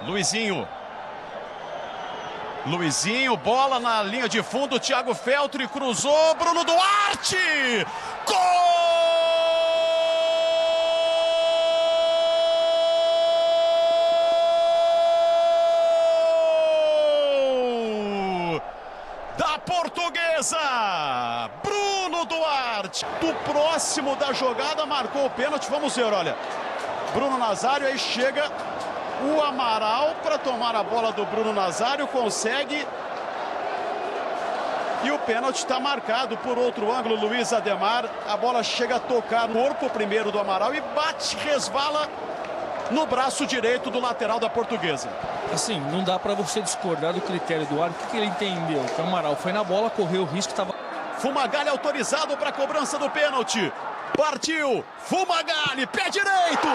Luizinho. Luizinho, bola na linha de fundo, Thiago Feltri cruzou, Bruno Duarte! Gol! Da Portuguesa! Bruno Duarte! Do próximo da jogada, marcou o pênalti, vamos ver, olha. Bruno Nazário, aí chega o Amaral para tomar a bola do Bruno Nazário, consegue. E o pênalti está marcado por outro ângulo, Luiz Ademar. A bola chega a tocar no corpo primeiro do Amaral e bate, resvala no braço direito do lateral da Portuguesa. Assim, não dá para você discordar do critério do árbitro. O que ele entendeu? Que o Amaral foi na bola, correu o risco, estava... Fumagalli autorizado para a cobrança do pênalti. Partiu, Fumagalli, pé direito.